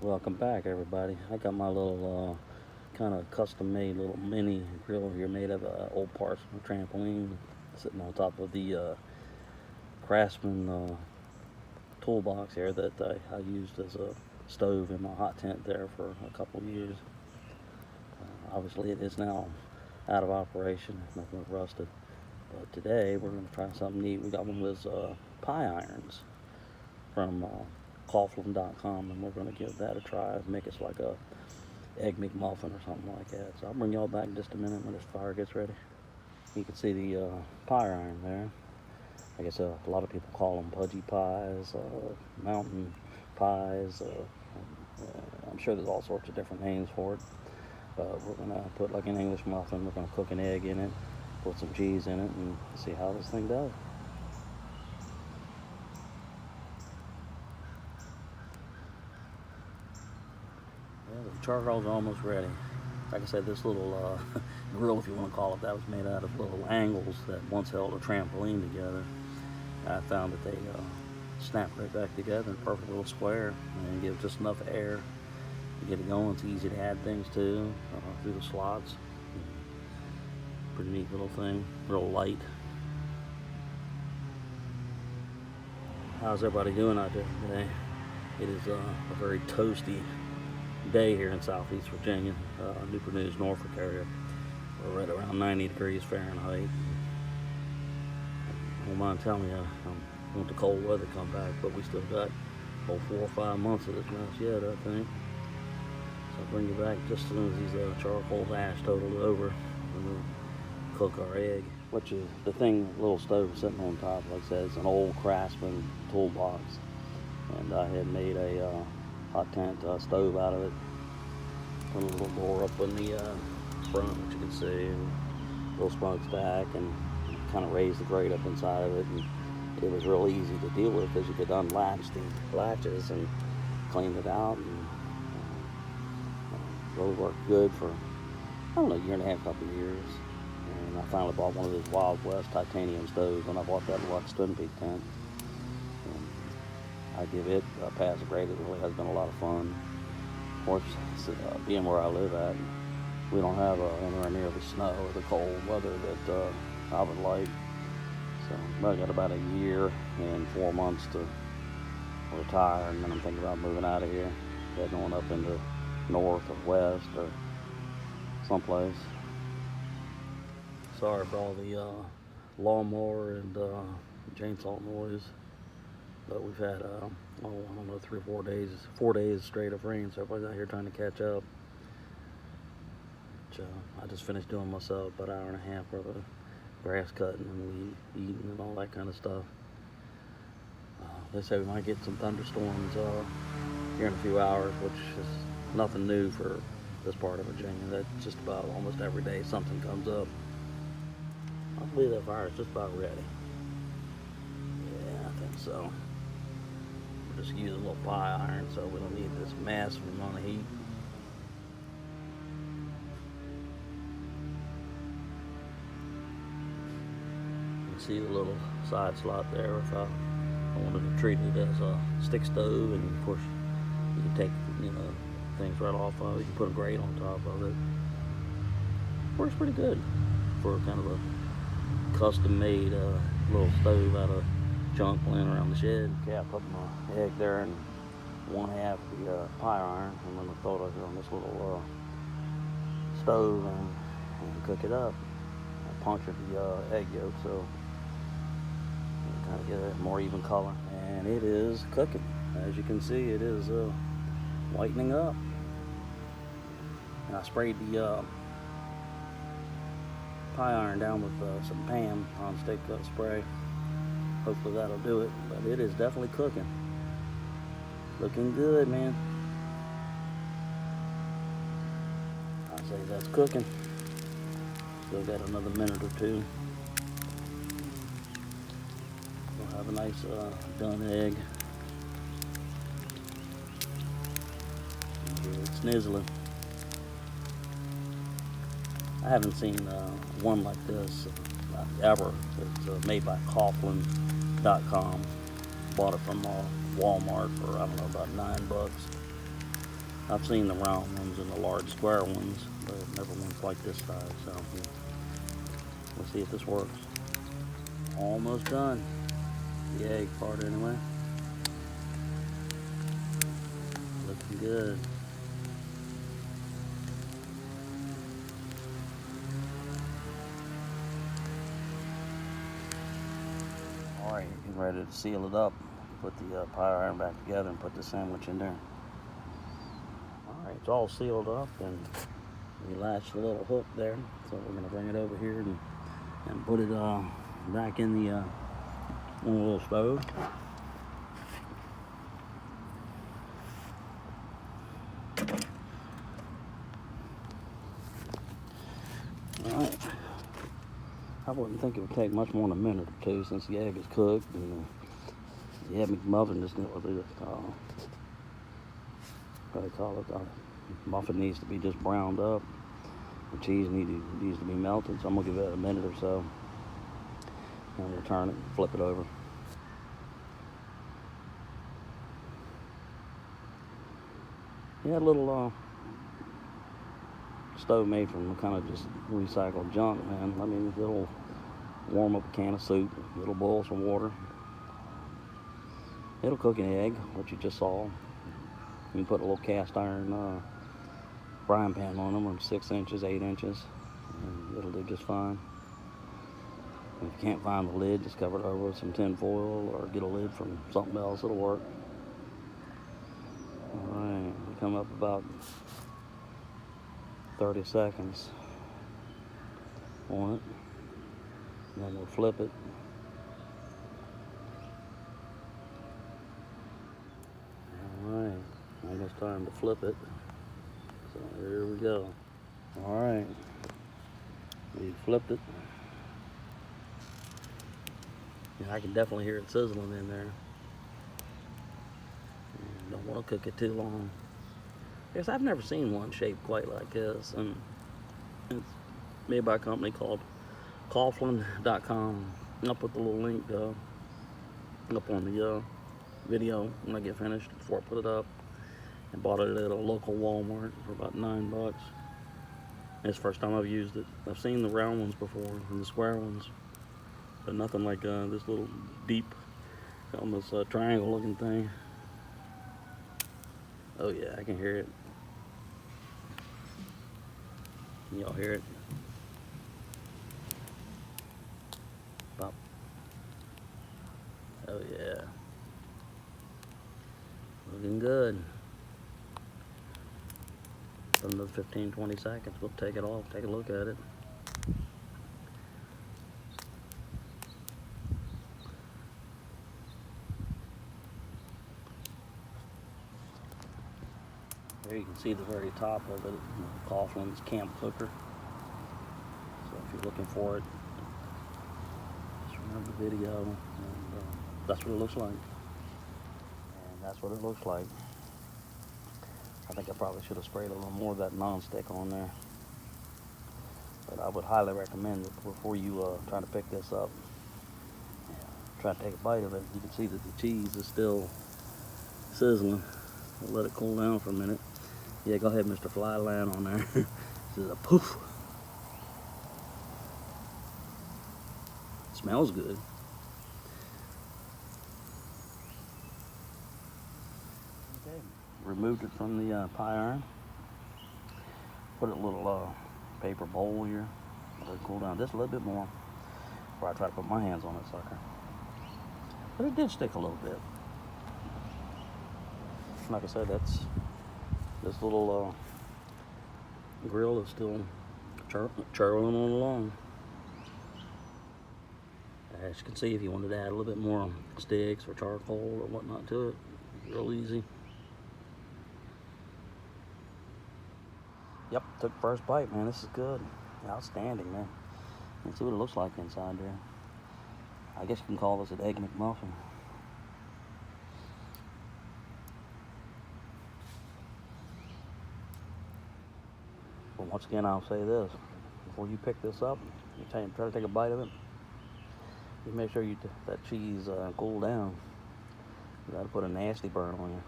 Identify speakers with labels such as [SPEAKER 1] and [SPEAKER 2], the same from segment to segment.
[SPEAKER 1] Welcome back, everybody. I got my little kind of custom-made little mini grill here made of old parts from a trampoline, sitting on top of the Craftsman toolbox here that I used as a stove in my hot tent there for a couple of years. Obviously, it is now out of operation, nothing rusted. But today we're going to try something neat. We got one of those pie irons from Coughlin.com, and we're going to give that a try. Make us like a egg McMuffin or something like that. So I'll bring y'all back in just a minute when this fire gets ready. You can see the pie iron there. I guess a lot of people call them pudgy pies, mountain pies. I'm sure there's all sorts of different names for it. But we're going to put like an English muffin. We're going to cook an egg in it, put some cheese in it, and see how this thing does. Well, the charcoal's almost ready. Like I said, this little grill, if you want to call it that, was made out of little angles that once held a trampoline together. I found that they snap right back together in a perfect little square and give just enough air to get it going. It's easy to add things to through the slots. Pretty neat little thing, real light. How's everybody doing out there today? It is a very toasty day here in southeast Virginia, Newport News, Norfolk area. We're right around 90 degrees Fahrenheit. I don't mind telling you, I want the cold weather to come back, but we still got about 4 or 5 months of this mess yet, I think. So I'll bring you back just as soon as these charcoal ash totaled over, and we'll cook our egg. Which is the thing, little stove sitting on top, like I said, it's an old Craftsman toolbox, and I had made a hot tent stove out of it. Put a little door up in the front, which you can see, a little smokestack, and kind of raised the grate up inside of it. And it was real easy to deal with because you could unlatch the latches and clean it out. And really worked good for, I don't know, a year and a half, couple of years. And I finally bought one of those Wild West titanium stoves when I bought that Lux Twin Peak tent. I give it a pass grade. It really has been a lot of fun. Of course, being where I live at, we don't have anywhere near the snow or the cold weather that I would like. So I got about a year and 4 months to retire, and then I'm thinking about moving out of here, heading on up into north or west or someplace. Sorry for all the lawnmower and chainsaw noise. But we've had, I don't know, 3 or 4 days straight of rain, so everybody's out here trying to catch up. Which, I just finished doing myself about an hour and a half worth of grass cutting and weed eating and all that kind of stuff. They say we might get some thunderstorms here in a few hours, which is nothing new for this part of Virginia. That's just about almost every day something comes up. I believe that fire is just about ready. Yeah, I think so. We're just using a little pie iron, so we don't need this massive amount of heat. You can see the little side slot there. If I wanted to treat it as a stick stove, and of course you can take things right off of it. You can put a grate on top of it. Works pretty good for kind of a custom-made little stove out of junk laying around the shed. Okay, I put my egg there in 1/2 the pie iron. I'm going to throw it over on this little stove and cook it up. I punctured the egg yolk so kind of get a more even color. And it is cooking. As you can see, it is whitening up. And I sprayed the pie iron down with some Pam on-stick spray. Hopefully that'll do it, but it is definitely cooking. Looking good, man. I'd say that's cooking. Still got another minute or two. We'll have a nice done egg. It's nizzling. I haven't seen one like this ever. It's made by Coughlin.com. Bought it from Walmart for, I don't know, about $9. I've seen the round ones and the large square ones, but never ones like this size. So we'll see if this works. Almost done. The egg part anyway. Looking good. Alright, getting ready to seal it up. Put the pie iron back together and put the sandwich in there. Alright, it's all sealed up, and we latched the little hook there. So we're going to bring it over here and put it back in the little stove. Alright. I wouldn't think it would take much more than a minute or two since the egg is cooked, and the Egg McMuffin is what they call it. Muffin needs to be just browned up. The cheese needs to be melted, so I'm gonna give it a minute or so, and return it, and flip it over. Yeah, a little stove made from kind of just recycled junk, man. I mean, it'll warm up a can of soup, it'll boil some water, it'll cook an egg, what you just saw. You can put a little cast iron frying pan on them, 6 inches, 8 inches, and it'll do just fine. If you can't find the lid, just cover it over with some tin foil or get a lid from something else, it'll work. Alright, we come up about 30 seconds on it, and then we'll flip it. Alright, almost time to flip it. So here we go. Alright, we flipped it. Yeah, I can definitely hear it sizzling in there. And don't want to cook it too long. Yes, I've never seen one shaped quite like this, and it's made by a company called Coughlin.com. I'll put the little link up on the video when I get finished before I put it up. I bought it at a local Walmart for about $9. It's the first time I've used it. I've seen the round ones before and the square ones, but nothing like this little deep, almost triangle looking thing. Oh yeah, I can hear it. Can y'all hear it? Pop. Oh yeah. Looking good. Another 15-20 seconds, we'll take it off, take a look at it. There you can see the very top of it, Coughlin's Camp Cooker. So if you're looking for it, just remember the video, and that's what it looks like. And that's what it looks like. I think I probably should have sprayed a little more of that non-stick on there. But I would highly recommend it before you try to pick this up. Try to take a bite of it. You can see that the cheese is still sizzling. We'll let it cool down for a minute. Yeah, go ahead, Mr. Fly, land on there. This is a poof. It smells good. Okay, removed it from the pie iron. Put it in a little paper bowl here. Let it cool down just a little bit more before I try to put my hands on it, sucker. But it did stick a little bit. Like I said, this little grill is still churling on along. As you can see, if you wanted to add a little bit more sticks or charcoal or whatnot to it, real easy. Yep, took first bite, man. This is good. Outstanding, man. Let's see what it looks like inside there. I guess you can call this an Egg McMuffin. But once again, I'll say this. Before you pick this up, you try to take a bite of it, you make sure that cheese cool down. You gotta put a nasty burn on you.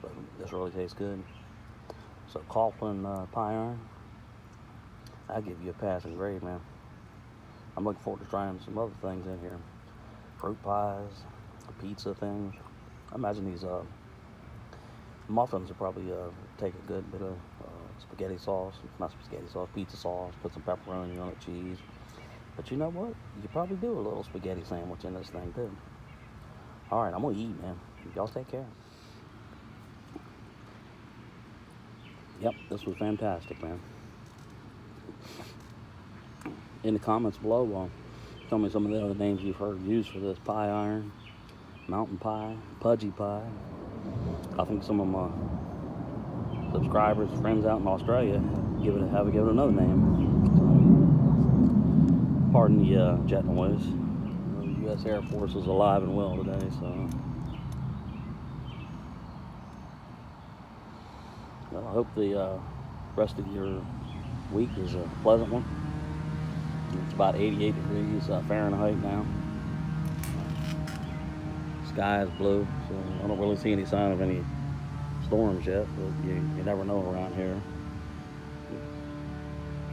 [SPEAKER 1] But this really tastes good. So Coughlin pie iron, I'll give you a passing grade, man. I'm looking forward to trying some other things in here. Fruit pies, pizza things. I imagine these muffins will probably take a good bit of spaghetti sauce, not spaghetti sauce, pizza sauce, put some pepperoni on it, cheese. But you know what? You could probably do a little spaghetti sandwich in this thing too. All right, I'm gonna eat, man. Y'all take care. Yep, this was fantastic, man. In the comments below, tell me some of the other names you've heard used for this pie iron, mountain pie, pudgy pie. I think some of my subscribers, friends out in Australia, have given it another name. So, pardon the jet noise. The U.S. Air Force is alive and well today, so well, I hope the rest of your week is a pleasant one. It's about 88 degrees Fahrenheit now. Sky is blue, so I don't really see any sign of any storms yet, but you never know around here.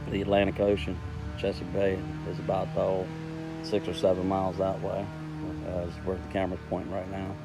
[SPEAKER 1] The Atlantic Ocean, Chesapeake Bay, is about 6 or 7 miles that way, as where the camera's pointing right now.